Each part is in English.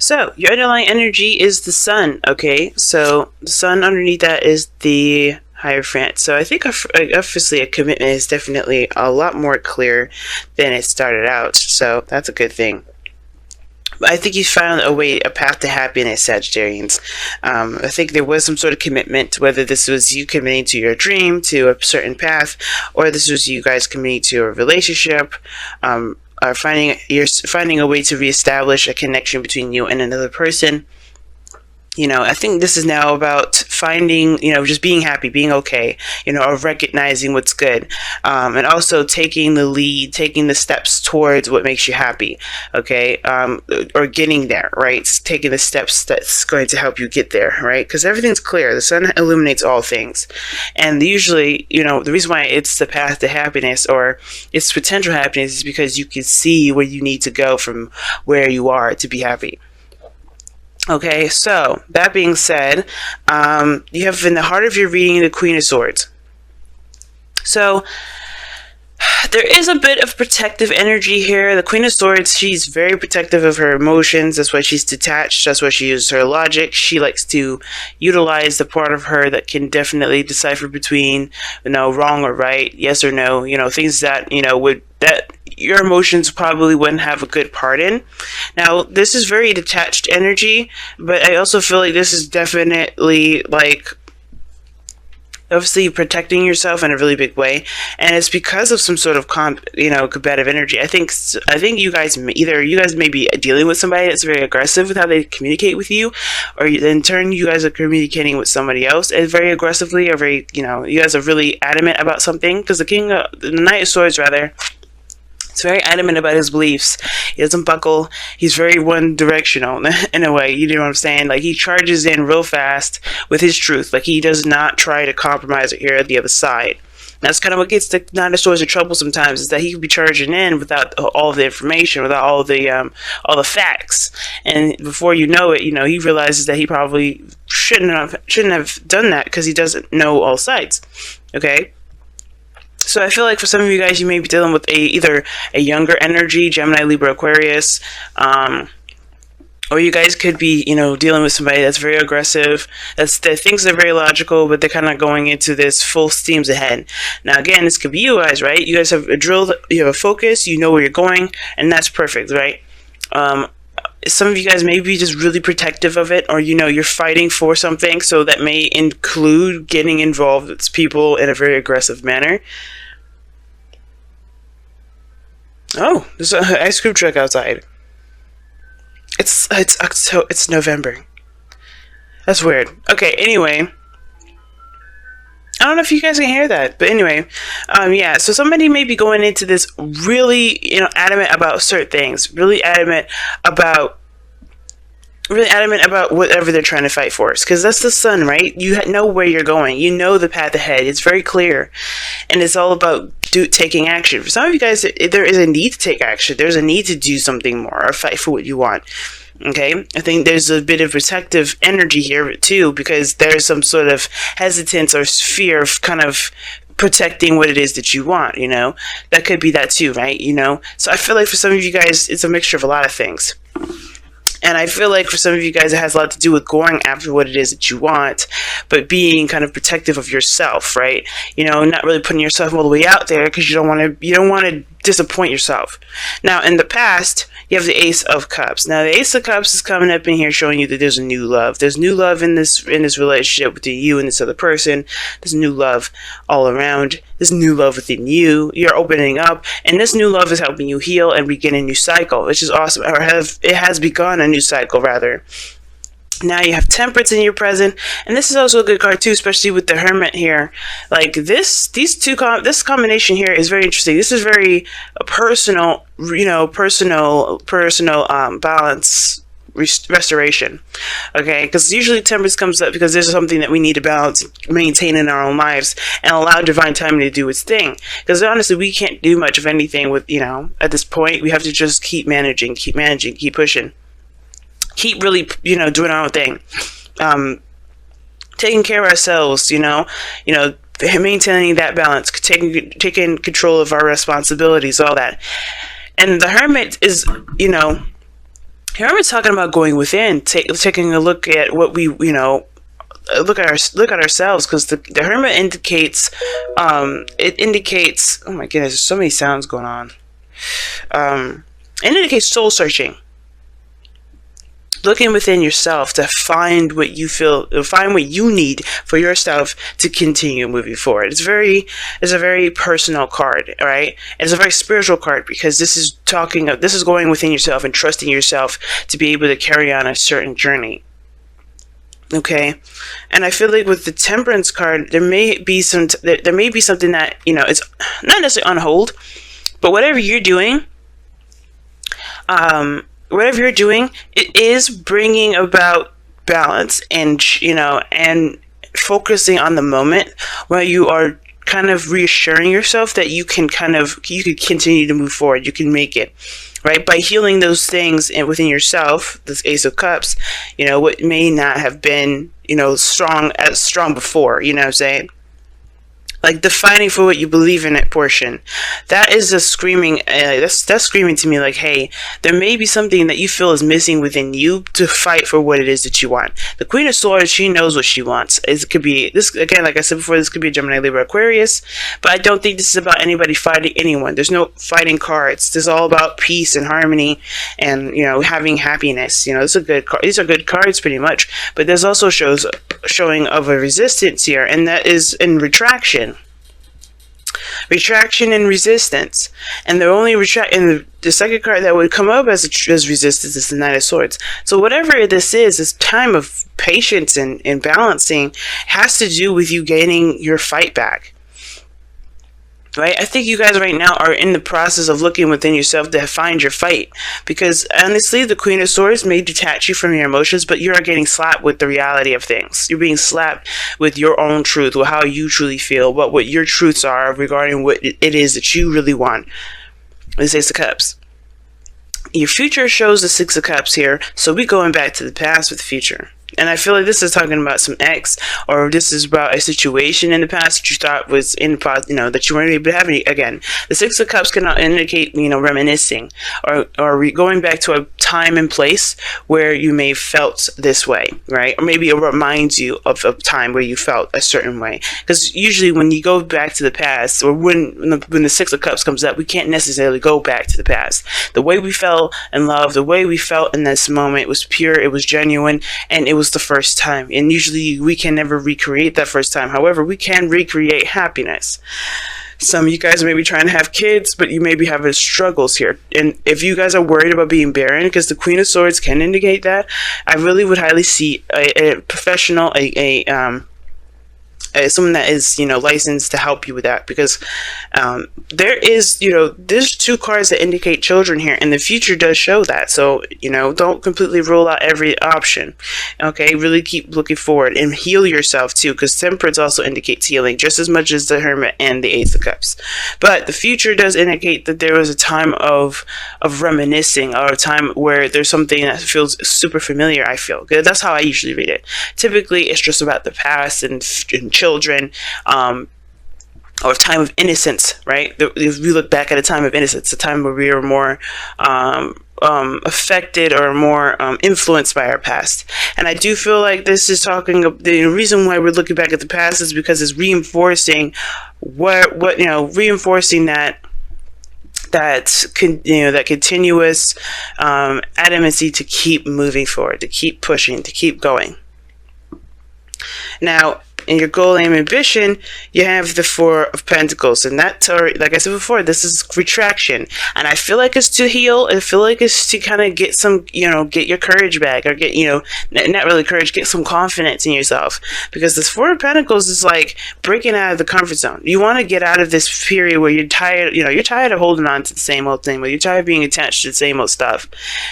So your underlying energy is the sun. Okay, so the sun underneath that is the Hierophant. So I think obviously a commitment is definitely a lot more clear than it started out. So that's a good thing. I think you found a path to happiness, Sagittarians. I think there was some sort of commitment, whether this was you committing to your dream, to a certain path, or this was you guys committing to a relationship, or finding a way to reestablish a connection between you and another person. I think this is now about finding, just being happy, being okay, or recognizing what's good, and also taking the lead, taking the steps towards what makes you happy, okay, or getting there, right? Taking the steps that's going to help you get there, right? Because everything's clear. The sun illuminates all things. And usually, the reason why it's the path to happiness or it's potential happiness is because you can see where you need to go from where you are to be happy. Okay, so that being said, you have in the heart of your reading the Queen of Swords. So there is a bit of protective energy here. The Queen of Swords, she's very protective of her emotions. That's why she's detached. That's why she uses her logic. She likes to utilize the part of her that can definitely decipher between, wrong or right, yes or no, things that, that your emotions probably wouldn't have a good part in. Now, this is very detached energy, but I also feel like this is definitely obviously protecting yourself in a really big way, and it's because of some sort of combative energy. I think you guys may be dealing with somebody that's very aggressive with how they communicate with you, or in turn you guys are communicating with somebody else and very aggressively, or very you guys are really adamant about something, because the Knight of Swords rather, he's very adamant about his beliefs. He doesn't buckle. He's very one-directional in a way. You know what I'm saying? Like, he charges in real fast with his truth. Like, he does not try to compromise or hear the other side. That's kind of what gets the Nine of Swords in trouble sometimes, is that he could be charging in without all of the information, without all the facts. And before you know it, he realizes that he probably shouldn't have done that because he doesn't know all sides. Okay? So I feel like for some of you guys, you may be dealing with either a younger energy, Gemini, Libra, Aquarius, or you guys could be, dealing with somebody that's very aggressive, that thinks they're very logical, but they're kind of going into this full steams ahead. Now, again, this could be you guys, right? You guys have a drill, you have a focus, you know where you're going, and that's perfect, right? Some of you guys may be just really protective of it, or you're fighting for something, so that may include getting involved with people in a very aggressive manner. Oh, there's an ice cream truck outside. It's November. That's weird. Okay, anyway, I don't know if you guys can hear that, but anyway, yeah. So somebody may be going into this really, adamant about certain things, really adamant about whatever they're trying to fight for. Because that's the sun, right? You know where you're going. You know the path ahead. It's very clear, and it's all about taking action. For some of you guys, there is a need to take action. There's a need to do something more or fight for what you want. Okay, I think there's a bit of protective energy here too, because there's some sort of hesitance or fear of kind of protecting what it is that you want. That could be that too, right? So I feel like for some of you guys, it's a mixture of a lot of things. And I feel like for some of you guys, it has a lot to do with going after what it is that you want, but being kind of protective of yourself, right? Not really putting yourself all the way out there because you don't want to disappoint yourself. Now, in the past, you have the Ace of Cups. Now, the Ace of Cups is coming up in here showing you that there's a new love. There's new love in this relationship between you and this other person. There's new love all around. There's new love within you. You're opening up, and this new love is helping you heal and begin a new cycle, which is awesome. Or it has begun a new cycle, rather. Now you have Temperance in your present, and this is also a good card too, especially with the Hermit here. Like this combination here is very interesting. This is very personal, balance restoration. Okay, because usually Temperance comes up because there's something that we need to balance, maintain in our own lives, and allow divine timing to do its thing. Because honestly, we can't do much of anything with at this point. We have to just keep managing, keep pushing. Keep really, doing our own thing. Taking care of ourselves, maintaining that balance, taking control of our responsibilities, all that. And the Hermit is, Here I'm talking about going within, taking a look at what we, look at ourselves, because the Hermit indicates, it indicates, oh my goodness, there's so many sounds going on. It indicates soul searching, looking within yourself to find what you feel, find what you need for yourself to continue moving forward. It's a very personal card, right? It's a very spiritual card, because this is going within yourself and trusting yourself to be able to carry on a certain journey. Okay, and I feel like with the Temperance card, there may be something that, it's not necessarily on hold, but whatever you're doing, it is bringing about balance and focusing on the moment, where you are kind of reassuring yourself that you could continue to move forward. You can make it, right? By healing those things within yourself, this Ace of Cups, what may not have been, strong before, you know what I'm saying? Like the fighting for what you believe in it portion. That is a screaming, that's screaming to me like, hey, there may be something that you feel is missing within you to fight for what it is that you want. The Queen of Swords, she knows what she wants. It could be, this again, like I said before, this could be a Gemini, Libra, Aquarius, but I don't think this is about anybody fighting anyone. There's no fighting cards. This is all about peace and harmony and, having happiness. It's a good card. These are good cards pretty much, but there's also showing of a resistance here, and that is in retraction and resistance. And the only the second card that would come up as resistance is the Knight of Swords. So whatever this is, this time of patience and balancing has to do with you gaining your fight back. Right? I think you guys right now are in the process of looking within yourself to find your fight. Because honestly, the Queen of Swords may detach you from your emotions, but you are getting slapped with the reality of things. You're being slapped with your own truth, with how you truly feel, what your truths are regarding what it is that you really want. This Ace of Cups. Your future shows the Six of Cups here, so we're going back to the past with the future. And I feel like this is talking about some ex, or this is about a situation in the past that you thought was in the past, that you weren't able to have any. Again, the Six of Cups can indicate, reminiscing or going back to a time and place where you may have felt this way, right? Or maybe it reminds you of a time where you felt a certain way. Because usually when you go back to the past, or when the Six of Cups comes up, we can't necessarily go back to the past. The way we felt in love, the way we felt in this moment was pure, it was genuine, and it was the first time. And usually we can never recreate that first time. However, we can recreate happiness. Some of you guys may be trying to have kids, but you may be having struggles here. And if you guys are worried about being barren, because the Queen of Swords can indicate that, I really would highly see a professional, someone that is licensed to help you with that, because there's two cards that indicate children here, and the future does show that. So don't completely rule out every option. Okay, really keep looking forward and heal yourself too, because Temperance also indicates healing just as much as the Hermit and the Ace of Cups. But the future does indicate that there was a time of reminiscing, or a time where there's something that feels super familiar. I feel good. That's how I usually read it. Typically it's just about the past and children, or a time of innocence, right? If we look back at a time of innocence, a time where we were more affected or more influenced by our past. And I do feel like this is the reason why we're looking back at the past is because it's reinforcing reinforcing that continuous adamancy to keep moving forward, to keep pushing, to keep going. Now, in your goal, aim, ambition, you have the Four of Pentacles, and that's already, like I said before, this is retraction, and I feel like it's to heal. I feel like it's to kind of get some, get your courage back, or get, not really courage, get some confidence in yourself, because this Four of Pentacles is like breaking out of the comfort zone. You want to get out of this period where you're tired, you're tired of holding on to the same old thing, where you're tired of being attached to the same old stuff,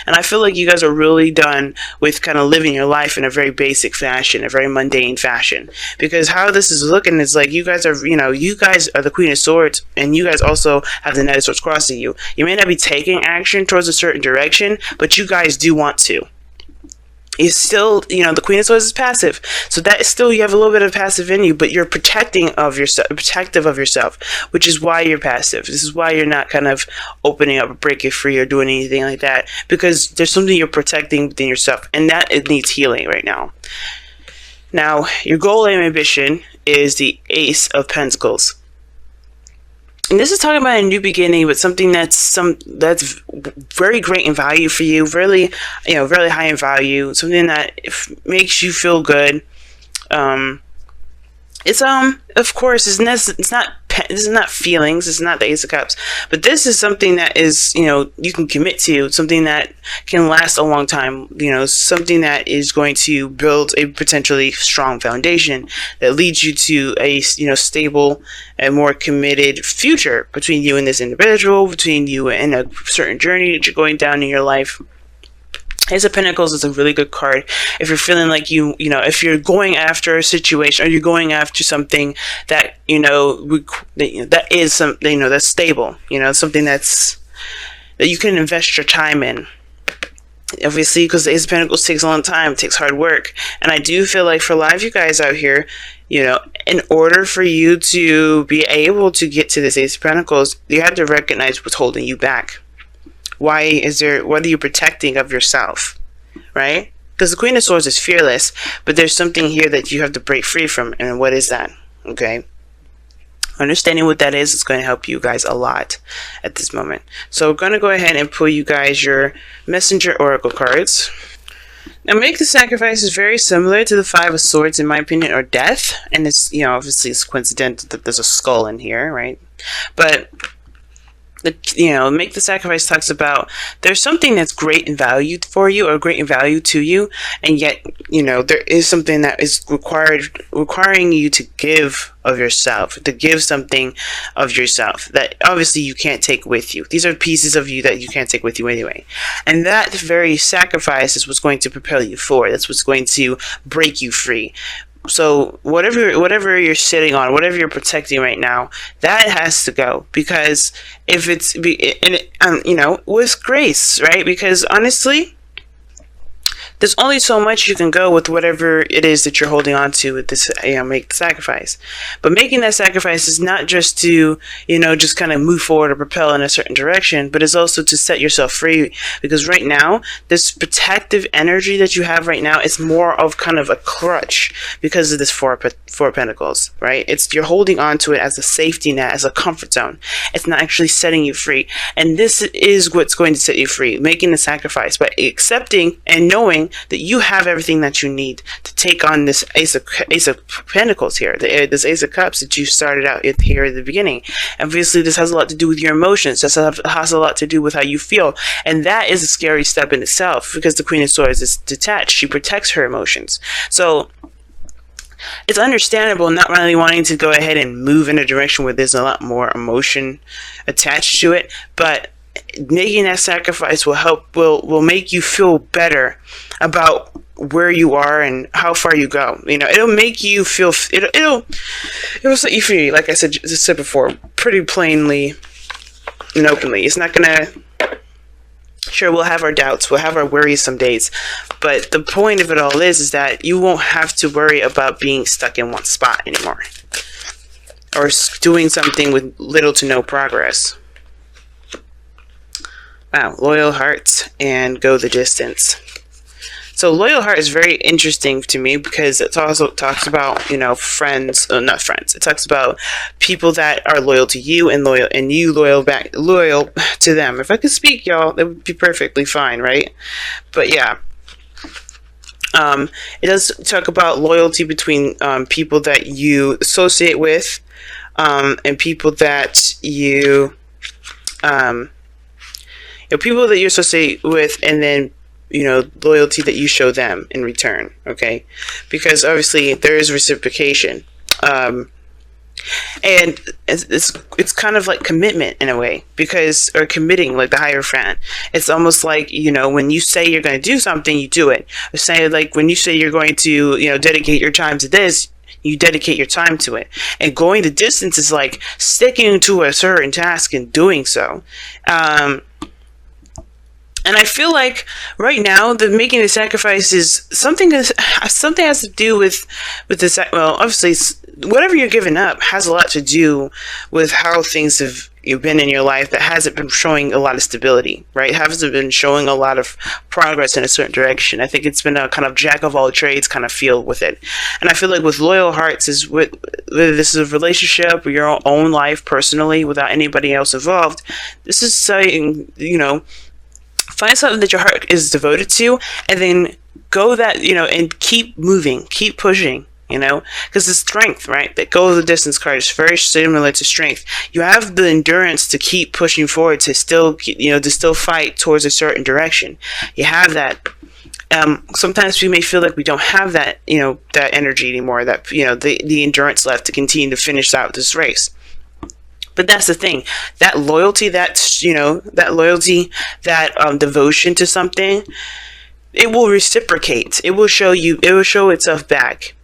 and I feel like you guys are really done with kind of living your life in a very basic fashion, a very mundane fashion. Because how this is looking is like you guys are the Queen of Swords, and you guys also have the Knight of Swords crossing you. You may not be taking action towards a certain direction, but you guys do want to. is still, the Queen of Swords is passive. So that is still, you have a little bit of passive in you, but you're protective of yourself, which is why you're passive. This is why you're not kind of opening up or breaking free or doing anything like that, because there's something you're protecting within yourself, and that it needs healing right now. Now, your goal and ambition is the Ace of Pentacles. And this is talking about a new beginning, but something that's very great in value for you, really, really high in value, something that makes you feel good. It's of course, this is not feelings, it's not the Ace of Cups, but this is something that is, you can commit to, something that can last a long time, something that is going to build a potentially strong foundation that leads you to a, stable and more committed future between you and this individual, between you and a certain journey that you're going down in your life. Ace of Pentacles is a really good card if you're feeling like if you're going after a situation, or you're going after something that that is something that's stable, something that you can invest your time in. Obviously, because the Ace of Pentacles takes a long time, it takes hard work, and I do feel like for a lot of you guys out here, in order for you to be able to get to this Ace of Pentacles, you have to recognize what's holding you back. What are you protecting of yourself, right? Because the Queen of Swords is fearless, but there's something here that you have to break free from, and what is that? Okay, understanding what that is going to help you guys a lot at this moment. So we're going to go ahead and pull you guys your Messenger Oracle cards. Now, Make the Sacrifice is very similar to the Five of Swords, in my opinion, or Death, and it's obviously it's coincidental that there's a skull in here, right? But Make the Sacrifice talks about there's something that's great in value for you, or great in value to you, and yet there is something that is requiring you to give of yourself, to give something of yourself that obviously you can't take with you. These are pieces of you that you can't take with you anyway, and that very sacrifice is what's going to propel you forward. That's what's going to break you free. So whatever you're sitting on, whatever you're protecting right now, that has to go, because if it's with grace, right? Because honestly, there's only so much you can go with whatever it is that you're holding on to with this, make the sacrifice. But making that sacrifice is not just to, just kind of move forward or propel in a certain direction, but it's also to set yourself free. Because right now, this protective energy that you have right now is more of kind of a crutch because of this Four of Pentacles, right? You're holding on to it as a safety net, as a comfort zone. It's not actually setting you free. And this is what's going to set you free, making the sacrifice, by accepting and knowing that you have everything that you need to take on this Ace of Pentacles here, this Ace of Cups that you started out here at the beginning. Obviously, this has a lot to do with your emotions. This has a lot to do with how you feel, and that is a scary step in itself, because the Queen of Swords is detached. She protects her emotions. So it's understandable not really wanting to go ahead and move in a direction where there's a lot more emotion attached to it, but making that sacrifice will make you feel better about where you are and how far you go. It'll make you feel, it'll set you free, like I said before, pretty plainly and openly. It's not gonna, sure, we'll have our doubts, we'll have our worries some days, but the point of it all is that you won't have to worry about being stuck in one spot anymore, or doing something with little to no progress. Wow, Loyal Heart and Go the Distance. So Loyal Heart is very interesting to me, because it also talks about, friends, not friends. It talks about people that are loyal to you and you loyal to them. If I could speak, y'all, that would be perfectly fine, right? But yeah. It does talk about loyalty between people that you associate with, and people that you people that you associate with, and then loyalty that you show them in return. Okay, because obviously there is reciprocation, and it's kind of like commitment in a way, or committing, like the Hierophant. It's almost like, when you say you're going to do something, you do it. Say, like, when you say you're going to dedicate your time to this, you dedicate your time to it. And going the distance is like sticking to a certain task and doing so. And I feel like right now, the making the sacrifice is something has to do with this. Well, obviously, whatever you're giving up has a lot to do with how things have been in your life that hasn't been showing a lot of stability, right? Hasn't been showing a lot of progress in a certain direction. I think it's been a kind of jack of all trades kind of feel with it. And I feel like with loyal hearts is whether this is a relationship or your own life personally without anybody else involved. This is saying, find something that your heart is devoted to, and then go that, and keep moving, keep pushing, because the strength, right, that go the distance card is very similar to strength. You have the endurance to keep pushing forward, to still, to still fight towards a certain direction. You have that. Sometimes we may feel like we don't have that, that energy anymore, that, the endurance left to continue to finish out this race. But that's the thing, that loyalty, that devotion to something, it will reciprocate. It will show itself back.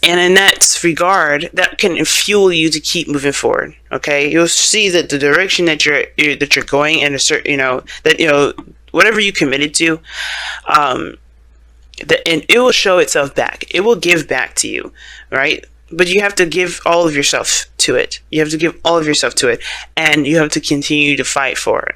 And in that regard, that can fuel you to keep moving forward. Okay, you'll see that the direction that you're going in a certain, whatever you committed to, and it will show itself back. It will give back to you, right? But you have to give all of yourself to it. You have to give all of yourself to it, and you have to continue to fight for it.